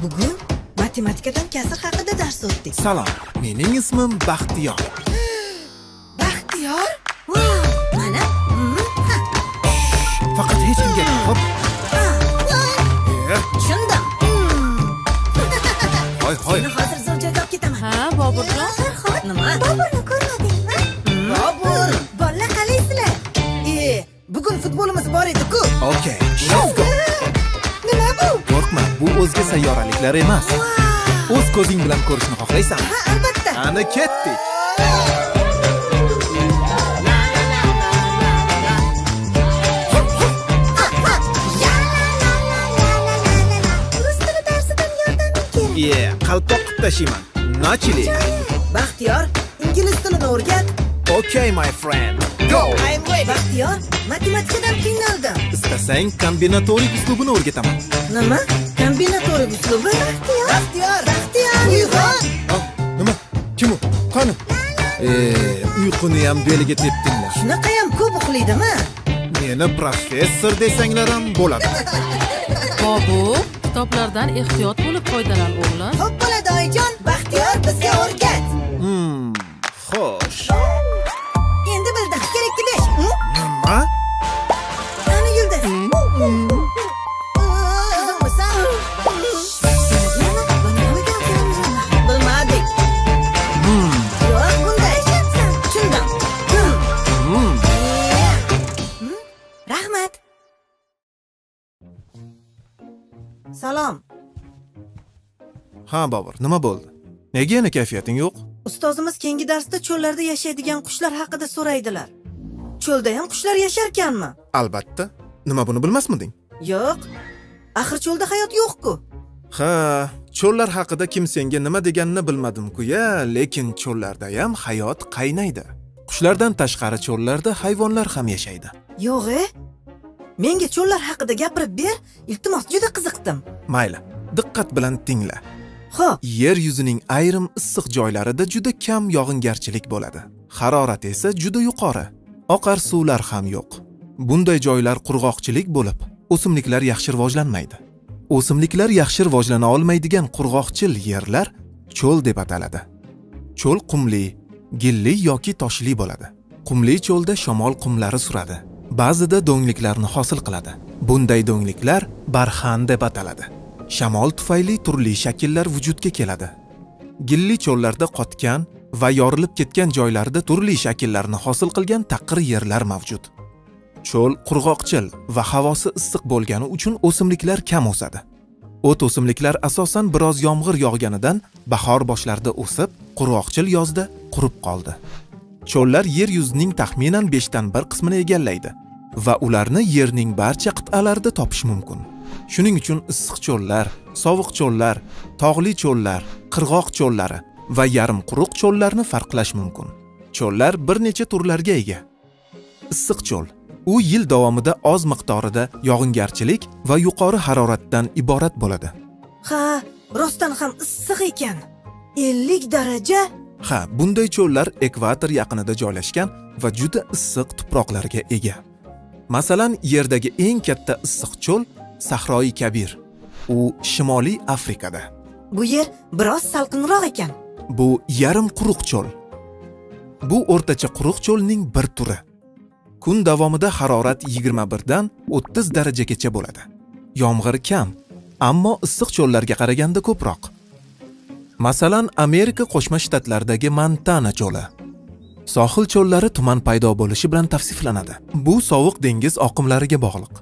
Bugun matematikadan kasr haqida dars o'tdik. Salom, mening ismim Baxtiyor. Baxtiyor? Wow, mana. Faqat hech kimga hop. Tushundim. Hoy. Seni hozir zo'r joyga olib ketaman. Ha, Boburjon. Nima? Boburni ko'rmadingmi? Bobur, bolalar qalaysizlar? Bugun futbolimiz bor edi-ku. Okay, let's go. Nima bu? Qo'rqma, bu o'zga sayyoraliklar emas. O'z ko'zing bilan ko'rishni xohlaysanmi? Ha, albatta. Ana ketdik. Rus tili darsidan yordaming kerak. Qalpoq qilib tashiyman. Nachili. Baxtiyor, ingliz tilini o'rgat. Okay, my friend. Go. I'm ready. Baxtiyor, matematikadan qiynaldim. Istasang kombinatorik uslubini o'rgataman. Nima? Kombinatorik uslubi? Baxtiyor. Uyg'on. Nima? Kim u? Qani? Uyquni ham beliga tepdinglar. Shunaqayam ko'p uxlaydimi? Meni professor desanglar ham bo'ladi. Bobur, kitoblardan ehtiyot bo'lib foydalan o'g'lim. Xo'p bo'ladi oyijon. Baxtiyor bizga o'rgat. Xo'sh. Endi bildim. Kerakli 5. Nima? Qani Yulduz? Qizimmisan? Bilmadik. Yo'q, bunday. Tushundim. Rahmat. Salom. Ha, Bobur, nima bo'ldi? Nega yana kayfiyating yo'q? Ustozimiz keyingi darsda cho'llarda yashaydigan qushlar haqida so'raydilar. Cho'lda ham qushlar yasharkanmi? Albatta. Nima buni bilmasmiding? Yo'q. Axir cho'lda hayot yo'q-ku. Ha, cho'llar haqida kim senga nima deganini bilmadim-ku-ya, lekin cho'llarda ham hayot qaynaydi. Qushlardan tashqari cho'llarda hayvonlar ham yashaydi. Yo'q-e? Menga cho'llar haqida gapirib ber, iltimos, juda qiziqdim. Mayli, diqqat bilan tingla. Xo'p, Yer yuzining ayrim issiq joylarida juda kam yog'ingarchilik bo'ladi. Harorat esa juda yuqori. Oqar suvlar ham yo'q. Bunday joylar qurg'oqchilik bo'lib, o'simliklar yaxshi rivojlanmaydi. O'simliklar yaxshi rivojlana olmaydigan qurg'oqchil yerlar cho'l deb ataladi. Cho'l qumli, gilli yoki toshli bo'ladi. Qumli cho'lda shamol qumlari suradi. Ba'zida do'ngliklarni hosil qiladi. Bunday do'ngliklar barxan deb ataladi. Shamol tufayli turli shakllar vujudga keladi. Gilli cho'llarda qotgan va yorilib ketgan joylarda turli shakllarni hosil qilgan taqir yerlar mavjud. Cho'l qurg'oqchil va havosi issiq bo'lgani uchun o'simliklar kam o'sadi. O't o'simliklar asosan biroz yomg'ir yog'ganidan bahor boshlarida o'sib, qurg'oqchil yozda qurib qoldi. Cho'llar yer yuzining taxminan 5 dan 1 qismini egallaydi va ularni yerning barcha qit'alarida topish mumkin. Shuning uchun issiq cho'llar, sovuq cho'llar, tog'li cho'llar, qirg'oq cho'llari va yarim quruq cho'llarni farqlash mumkin. Cho'llar bir necha turlarga ega. Issiq cho'l u yil davomida oz miqdorida yog'ingarchilik va yuqori haroratdan iborat bo'ladi. ha, rostdan ham issiq ekan. 50 daraja? Ha, bunday cho'llar ekvator yaqinida joylashgan va juda issiq tuproqlarga ega. Masalan, yerdagi eng katta issiq cho'l Sahroi Kabir. U Shimoliy Afrikada. Bu yer biroz salqinroq ekan. Bu yarim quruq cho'l. Bu o'rtacha quruq cho'lning bir turi. Kun davomida harorat 21 dan 30 darajagacha bo'ladi. Yomg'ir kam, ammo issiq cho'llarga qaraganda ko'proq. Masalan, Amerika Qo'shma Shtatlaridagi Montana cho'li. Sohil cho'llari tuman paydo bo'lishi bilan tavsiflanadi. Bu sovuq dengiz oqimlariga bog'liq.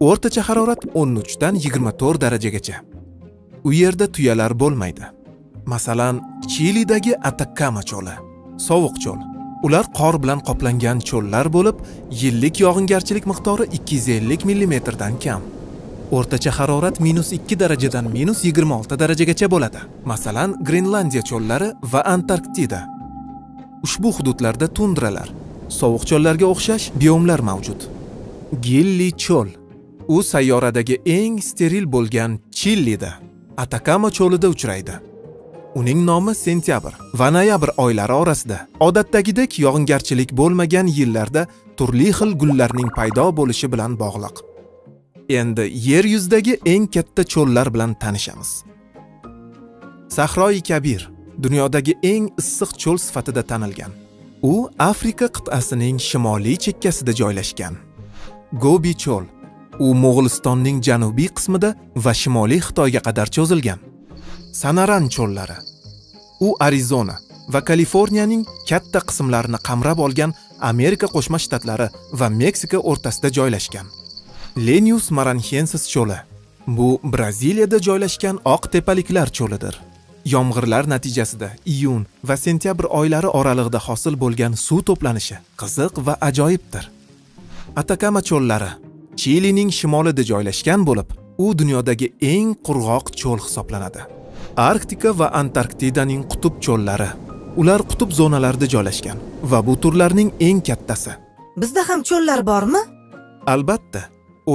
O'rtacha harorat 13 dan 24 darajagacha. U yerda tuyalar bo'lmaydi. Masalan, Chilidagi Atacama cho'li. Sovuq cho'l. Ular qor bilan qoplangan cho'llar bo'lib, yillik yog'ingarchilik miqdori 250 mm dan kam. O'rtacha harorat -2 darajadan -26 darajagacha bo'ladi. Masalan, Grenlandiya cho'llari va Antarktida. Ushbu hududlarda tundralar, sovuq cho'llarga o'xshash biomlar mavjud. Gilli cho'l. U sayyoradagi eng steril bo'lgan Chilida, Atacama cho'lida uchraydi. Uning nomi sentyabr va noyabr oylari orasida odatdagidek yog'ingarchilik bo'lmagan yillarda turli xil gullarning paydo bo'lishi bilan bog'liq. Endi yer yuzidagi eng katta cho'llar bilan tanishamiz. Sahroi Kabir dunyodagi eng issiq cho'l sifatida tanilgan. U Afrika qit'asining shimoliy chekkasida joylashgan. Gobi cho'l. U Mo'g'ulistonning janubiy qismida va shimoliy Xitoyga qadar cho'zilgan. Sanaran cho'llari. U Arizona va Kaliforniyaning katta qismlarini qamrab olgan Amerika Qo'shma Shtatlari va Meksika o'rtasida joylashgan. Lenius Maranhensis cho'li. Bu Braziliyada joylashgan oq tepaliklar cho'lidir. Yomg'irlar natijasida iyun va sentyabr oylari oralig'ida hosil bo'lgan suv to'planishi qiziq va ajoyibdir. Atakama cho'llari Chilining shimolida joylashgan bo'lib, u dunyodagi eng qurg'oq cho'l hisoblanadi. Arktika va Antarktidaning qutb cho'llari. Ular qutb zonalarida joylashgan va bu turlarning eng kattasi. Bizda ham cho'llar bormi? Albatta,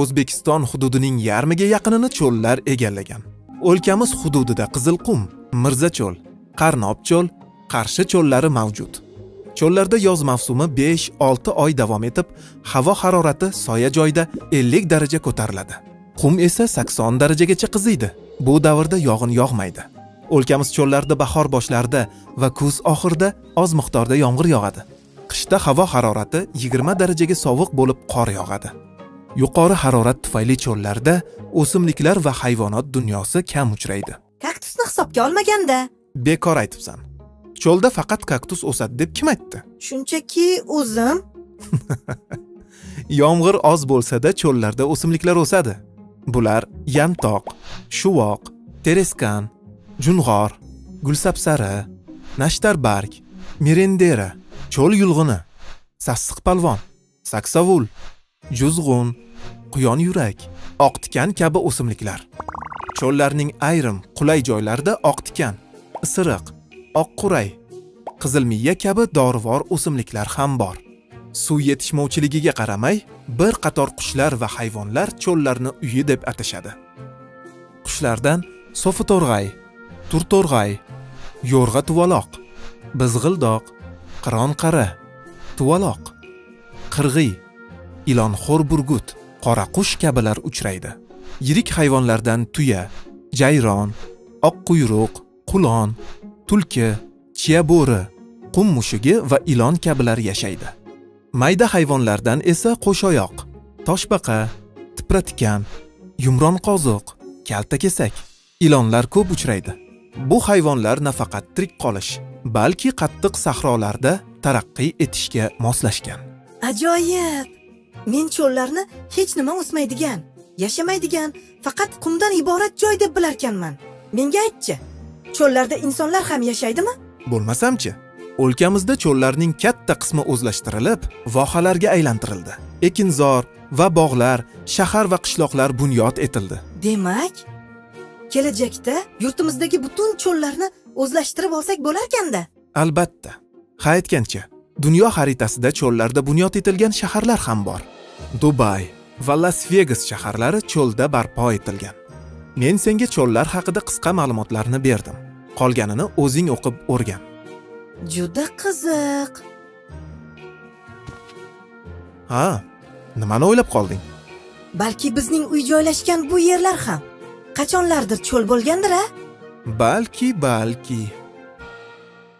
O'zbekiston hududining yarmiga yaqinini cho'llar egallagan. O'lkamiz hududida Qizilqum, Mirzacho'l, Qarnob cho'l, Qarshi cho'llari mavjud. Cho'llarda yoz mavsumi 5-6 oy davom etib, havo harorati soya joyda 50 daraja ko'tariladi. Qum esa 80 darajagacha qiziydi. Bu davrda yog'in yog'maydi. O'lkamiz cho'llarida bahor boshlarida va kuz oxirida oz miqdorda yomg'ir yog'adi. Qishda havo harorati 20 darajaga sovuq bo'lib qor yog'adi. Yuqori harorat tufayli cho'llarda o'simliklar va hayvonot dunyosi kam uchraydi. Kaktusni hisobga olmaganda. Bekor aytibsan. Cho'lda faqat kaktus o'sadi deb kim aytdi? Shunchaki o'zim. Yomg'ir oz bo'lsa-da cho'llarda o'simliklar o'sadi. Bular yantoq, shuvoq, tereskan, jung'or, gulsabsari, nashtarbarg, merendera, cho'l yulg'uni, sassiq palvon, saksovul, juzg'un, quyon yurak, oq tikan kabi o'simliklar. Cho'llarning ayrim qulay joylarida oq tikan, isiriq, oq quray, qizilmiya kabi dorivor o'simliklar ham bor. Suv yetishmovchiligiga qaramay, bir qator qushlar va hayvonlar cho'llarni uyi deb atashadi. Qushlardan so'fitorg'ay, turto'rg'ay, yo'rg'a tuvaloq, bizg'ildoq, qiron-qara, tuvaloq, qirg'iy, ilonxo'r burgut, qora qush kabilar uchraydi. Yirik hayvonlardan tuya, jayron, oq quyruq, qulon, tulki, chiya bo'ri, qum mushugi va ilon kabilar yashaydi. Mayda hayvonlardan esa qo'shoyoq, toshbaqa, tipratikan, yumron qoziq, kaltakesak, ilonlar ko'p uchraydi. Bu hayvonlar nafaqat tirik qolish, balki qattiq sahrolarda taraqqiy etishga moslashgan. Ajoyib! Men cho'llarni hech nima o'smaydigan, yashamaydigan, faqat qumdan iborat joy deb bilarkanman. Menga aytchi, cho'llarda insonlar ham yashaydimi? Bo'lmasamchi? O'lkamizda cho'llarning katta qismi o'zlashtirilib, vohalarga aylantirildi. Ekinzor va bog'lar, shahar va qishloqlar bunyod etildi. Demak, kelajakda yurtimizdagi butun cho'llarni o'zlashtirib olsak bo'larkanda? Albatta. Ha aytgancha, dunyo xaritasida cho'llarda bunyod etilgan shaharlar ham bor. Dubay va Las Vegas shaharlari cho'lda barpo etilgan. Men senga cho'llar haqida qisqa ma'lumotlarni berdim. Qolganini o'zing o'qib o'rgan. Juda qiziq. Ha, nimani o'ylab qolding? Balki bizning uy joylashgan bu yerlar ham qachonlardir cho'l bo'lgandir-a? Balki.